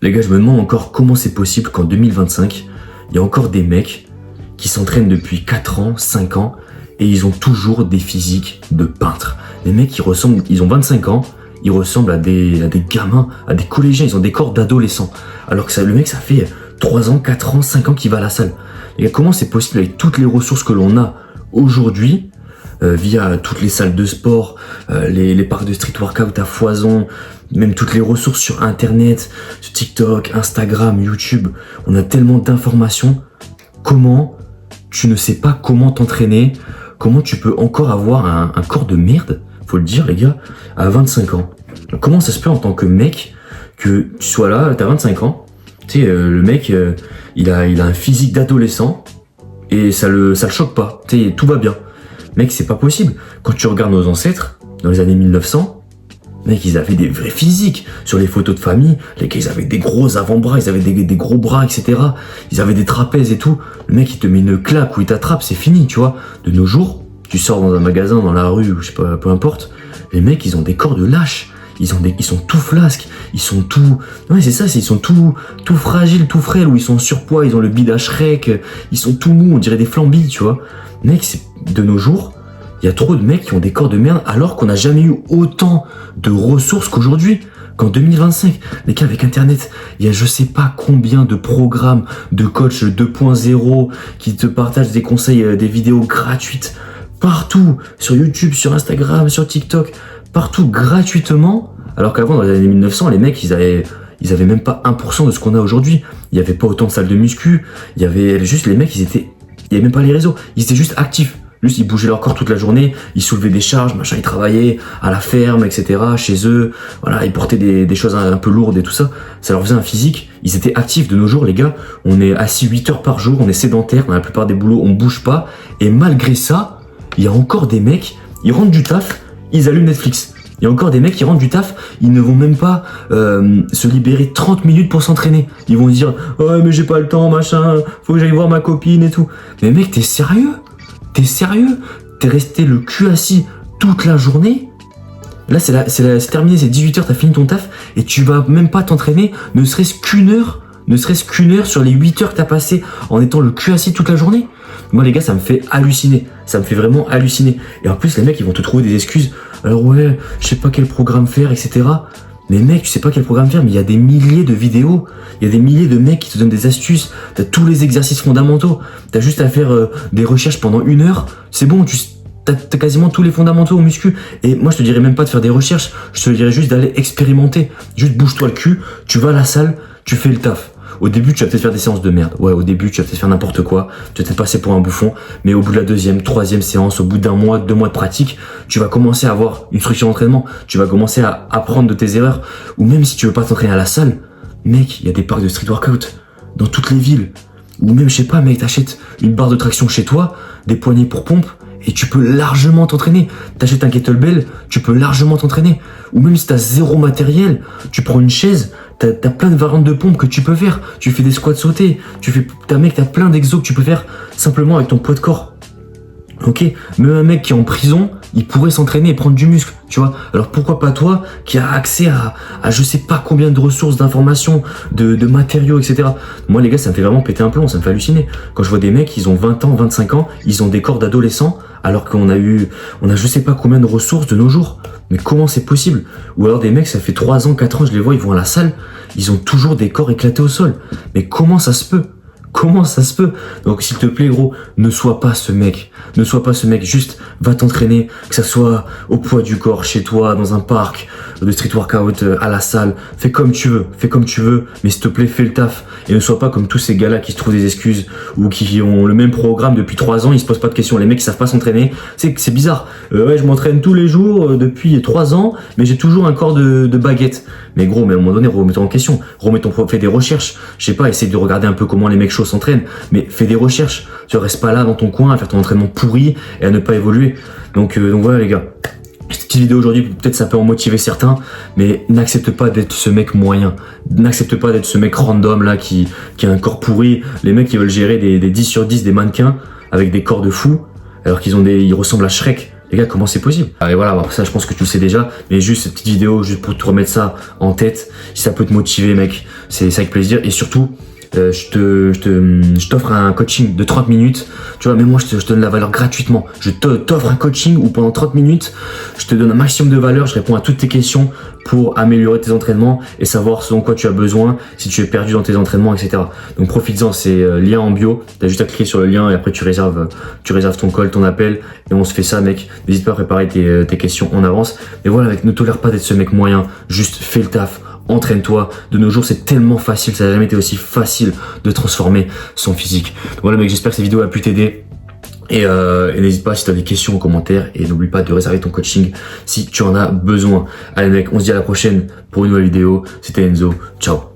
Les gars, je me demande encore comment c'est possible qu'en 2025, il y a encore des mecs qui s'entraînent depuis 4 ans, 5 ans, et ils ont toujours des physiques de peintres. Les mecs, ils ont 25 ans, ils ressemblent à des gamins, à des collégiens, ils ont des corps d'adolescents. Alors que le mec, ça fait 3 ans, 4 ans, 5 ans qu'il va à la salle. Les gars, comment c'est possible avec toutes les ressources que l'on a aujourd'hui, via toutes les salles de sport, les parcs de street workout à foison, même toutes les ressources sur internet, sur TikTok, Instagram, YouTube, on a tellement d'informations. Comment tu ne sais pas comment t'entraîner? Comment tu peux encore avoir un corps de merde, faut le dire les gars, à 25 ans? Comment ça se peut en tant que mec que tu sois là, t'as 25 ans, tu sais, le mec, il a un physique d'adolescent et ça le choque pas, tu sais, tout va bien. Mec, c'est pas possible. Quand tu regardes nos ancêtres, dans les années 1900, mec, ils avaient des vrais physiques. Sur les photos de famille, les gars, ils avaient des gros avant-bras, ils avaient des gros bras, etc. Ils avaient des trapèzes et tout. Le mec, il te met une claque ou il t'attrape, c'est fini, tu vois. De nos jours, tu sors dans un magasin, dans la rue, ou je sais pas, peu importe, les mecs, ils ont des corps de lâches. Ils sont tout flasques, ils sont tout... Ouais, c'est ça, ils sont tout fragiles, tout frêles, ou ils sont en surpoids, ils ont le bide à Shrek, ils sont tout mous, on dirait des flambis, tu vois. Mec, de nos jours, il y a trop de mecs qui ont des corps de merde, alors qu'on n'a jamais eu autant de ressources qu'aujourd'hui, qu'en 2025. Les gars, avec Internet, il y a je sais pas combien de programmes de coach 2.0 qui te partagent des conseils, des vidéos gratuites, partout, sur YouTube, sur Instagram, sur TikTok, partout gratuitement, alors qu'avant, dans les années 1900, les mecs, ils avaient même pas 1% de ce qu'on a aujourd'hui. Il y avait pas autant de salles de muscu, il y avait juste les mecs, il y avait même pas les réseaux, ils étaient juste actifs. Juste, ils bougeaient leur corps toute la journée, ils soulevaient des charges, machin, ils travaillaient à la ferme, etc., chez eux, voilà, ils portaient des choses un peu lourdes et tout ça. Ça leur faisait un physique, ils étaient actifs. De nos jours, les gars, on est assis 8 heures par jour, on est sédentaire, dans la plupart des boulots, on bouge pas, et malgré ça, il y a encore des mecs, ils rentrent du taf, ils allument Netflix. Il y a encore des mecs qui rentrent du taf, ils ne vont même pas se libérer 30 minutes pour s'entraîner. Ils vont se dire « Ouais, mais j'ai pas le temps, machin, faut que j'aille voir ma copine et tout. » Mais mec, t'es sérieux? T'es sérieux? T'es resté le cul assis toute la journée? Là, c'est terminé, c'est 18h, t'as fini ton taf, et tu vas même pas t'entraîner, ne serait-ce qu'une heure sur les 8 heures que t'as passé en étant le cul assis toute la journée? Moi, les gars, ça me fait halluciner. Ça me fait vraiment halluciner. Et en plus, les mecs, ils vont te trouver des excuses. Alors ouais, je sais pas quel programme faire, etc. Mais mec, tu sais pas quel programme faire, mais il y a des milliers de vidéos. Il y a des milliers de mecs qui te donnent des astuces. T'as tous les exercices fondamentaux. T'as juste à faire des recherches pendant 1 heure. C'est bon, t'as quasiment tous les fondamentaux au muscu. Et moi, je te dirais même pas de faire des recherches. Je te dirais juste d'aller expérimenter. Juste bouge-toi le cul. Tu vas à la salle, tu fais le taf. Au début, tu vas peut-être faire des séances de merde. Ouais, au début, tu vas peut-être faire n'importe quoi. Tu vas peut-être passer pour un bouffon. Mais au bout de la 2e, 3e séance, au bout d'1 mois, 2 mois de pratique, tu vas commencer à avoir une structure d'entraînement. Tu vas commencer à apprendre de tes erreurs. Ou même si tu veux pas t'entraîner à la salle, mec, il y a des parcs de street workout dans toutes les villes. Ou même, je sais pas, mec, t'achètes une barre de traction chez toi, des poignées pour pompe, et tu peux largement t'entraîner. T'achètes un kettlebell, tu peux largement t'entraîner. Ou même si t'as 0 matériel, tu prends une chaise, t'as plein de variantes de pompes que tu peux faire. Tu fais des squats sautés, t'as plein d'exos que tu peux faire simplement avec ton poids de corps. Ok, même un mec qui est en prison, il pourrait s'entraîner et prendre du muscle, tu vois. Alors pourquoi pas toi qui as accès à je sais pas combien de ressources, d'informations, de matériaux, etc. Moi les gars, ça me fait vraiment péter un plomb, ça me fait halluciner. Quand je vois des mecs, ils ont 20 ans, 25 ans, ils ont des corps d'adolescents, alors qu'on a je sais pas combien de ressources de nos jours. Mais comment c'est possible? Ou alors des mecs, ça fait 3 ans, 4 ans, je les vois, ils vont à la salle, ils ont toujours des corps éclatés au sol. Mais comment ça se peut? Comment ça se peut? Donc s'il te plaît gros, ne sois pas ce mec. Ne sois pas ce mec, juste va t'entraîner, que ça soit au poids du corps, chez toi, dans un parc, de street workout, à la salle. Fais comme tu veux, mais s'il te plaît, fais le taf. Et ne sois pas comme tous ces gars-là qui se trouvent des excuses ou qui ont le même programme depuis 3 ans, ils se posent pas de questions. Les mecs qui savent pas s'entraîner, c'est bizarre. Ouais, je m'entraîne tous les jours depuis 3 ans, mais j'ai toujours un corps de baguette. Mais gros, mais à un moment donné, remets-toi en question. Fais des recherches. Je sais pas, essaie de regarder un peu comment les mecs chauds s'entraînent, mais fais des recherches. Tu restes pas là dans ton coin à faire ton entraînement pourri et à ne pas évoluer. Donc voilà les gars. Cette petite vidéo aujourd'hui, peut-être ça peut en motiver certains, mais n'accepte pas d'être ce mec moyen. N'accepte pas d'être ce mec random là qui a un corps pourri. Les mecs qui veulent gérer des 10 sur 10 des mannequins avec des corps de fous, alors ils ressemblent à Shrek. Les gars, comment c'est possible? Et voilà, après ça, je pense que tu le sais déjà, mais juste cette petite vidéo, juste pour te remettre ça en tête, si ça peut te motiver, mec, c'est avec plaisir. Et surtout, je t'offre un coaching de 30 minutes, tu vois, mais moi je te donne la valeur gratuitement. Je t'offre un coaching où pendant 30 minutes, je te donne un maximum de valeur, je réponds à toutes tes questions pour améliorer tes entraînements et savoir selon quoi tu as besoin, si tu es perdu dans tes entraînements, etc. Donc profites-en, c'est lien en bio, t'as juste à cliquer sur le lien et après tu réserves ton call, ton appel et on se fait ça, mec. N'hésite pas à préparer tes questions en avance. Mais voilà, mec, ne tolère pas d'être ce mec moyen, juste fais le taf. Entraîne-toi. De nos jours, c'est tellement facile. Ça n'a jamais été aussi facile de transformer son physique. Donc voilà, mec, j'espère que cette vidéo a pu t'aider. Et n'hésite pas si tu as des questions en commentaire. Et n'oublie pas de réserver ton coaching si tu en as besoin. Allez, mec, on se dit à la prochaine pour une nouvelle vidéo. C'était Enzo. Ciao.